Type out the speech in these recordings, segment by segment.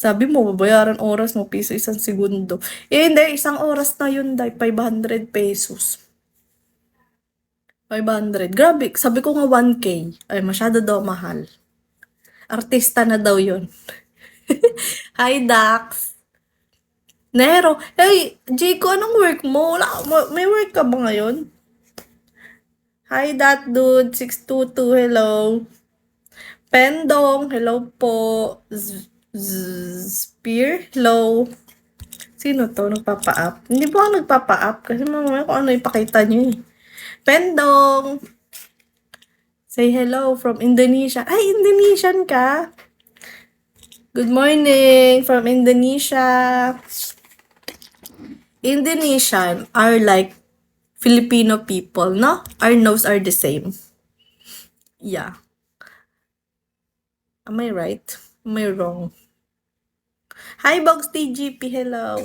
Sabi mo, babayaran oras mo, piso isang segundo. Eh, hindi, isang oras na yun, dahil 500 pesos. 500. Grabe, sabi ko nga 1K. Ay, masyado daw mahal. Artista na daw yun. Hi, Dax. Nero. Hey, Jayco, anong work mo? May work ka ba ngayon? Hi, that dude. 622, hello. Pendong, hello po. Spear, hello. Sino to? Nagpapa-up? Hindi po ako nagpapa-up kasi mamaya kung ano ipakita niyo eh. Pendong! Say hello from Indonesia. Ay, Indonesian ka? Good morning from Indonesia. Indonesian are like Filipino people, no? Our nose are the same. Yeah. Am I right? Am I wrong? Hi, Box TGP. Hello.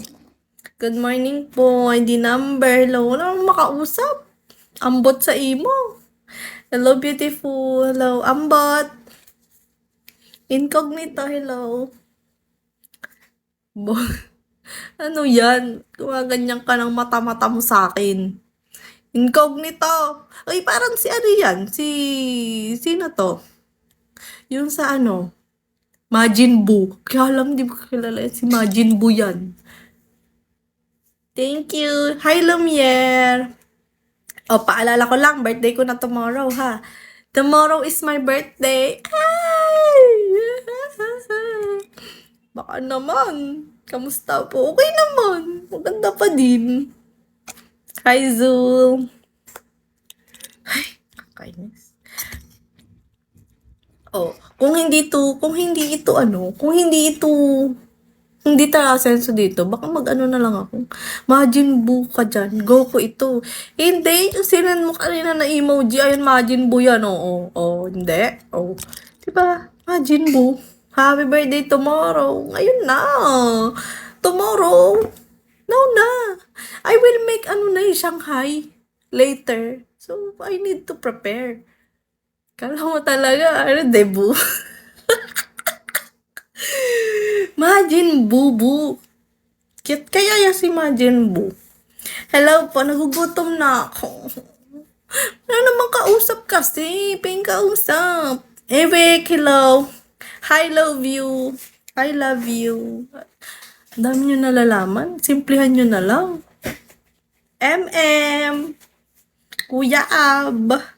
Good morning po. Hindi number. Hello. Wala akong makausap. Ambot sa imo. Hello, beautiful. Hello, ambot. Incognito. Hello. Ano yan? Gumaganyan ka ng mata-mata mo sa akin. Incognito. Ay, parang si ano yan? Sino to? Yung sa ano? Majin Buu. Kaya alam, di ko kilala yan. Si Majin Buu yan. Thank you. Hi, Lumiere. O, paalala ko lang, birthday ko na tomorrow, ha? Tomorrow is my birthday. Ay! Baka naman. Kamusta po? Okay naman. Maganda pa din. Hi, Zul. Ay, kakainis. Oh, kung hindi talaga senso dito, baka mag-ano na lang ako. Majin Buu ka dyan. Goku ito. Hindi, yung sinend mo kanina na emoji, ayun, Majin Buu yan. Oo, hindi. Oh. Diba? Majin Buu. Happy birthday tomorrow. Ngayon na. Tomorrow. No na. I will make Shanghai later. So, I need to prepare. Kala mo talaga, debut. Majin Buu. Cute kaya si Majin Buu. Hello po, nagugutom na ako. Ano naman kausap kasi? Ping kausap. Eric, hello. Hi, love you. I love you. Ang dami nyo nalalaman. Simplihan nyo na lang. MM. Kuya Ab.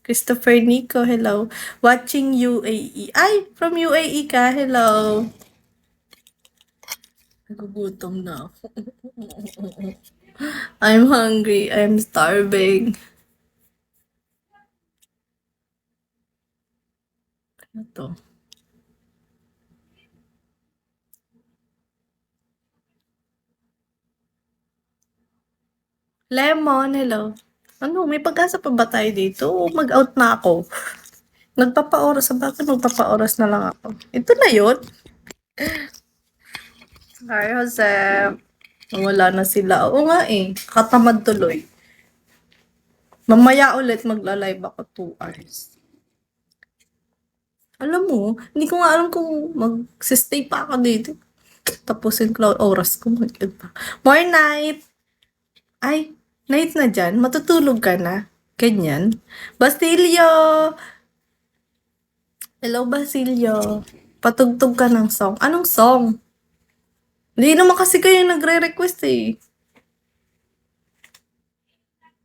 Christopher Nico, hello. Watching UAE. Ay, from UAE ka, hello. Nagugutom na ako. I'm hungry. I'm starving. Ano to? Lemon, hello. Ano, may pag-asa pa ba tayo dito? O mag-out na ako? Nagpapaoras. Bakit magpapaoras na lang ako? Ito na yun. Hi, Jose. Wala na sila. Oo nga eh. Katamad tuloy. Mamaya ulit magla-live ako 2 hours. Alam mo, hindi ko nga alam kung mag-stay pa ako dito. Tapusin ko oras ko. More night. Ay, night na dyan. Matutulog ka na. Ganyan. Basilio! Hello, Basilio. Patugtog ka ng song. Anong song? Hindi naman kasi kayo nagre-request eh.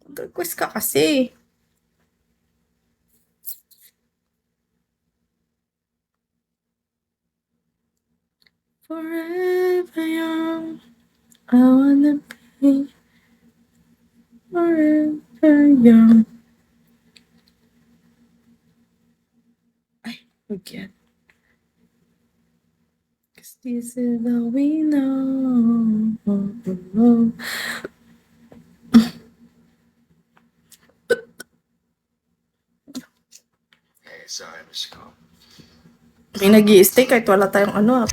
Request ka kasi. Forever young, I wanna be forever young. Ay, again. Cause this is all we know. May nag-i-stay kahit wala tayong ano.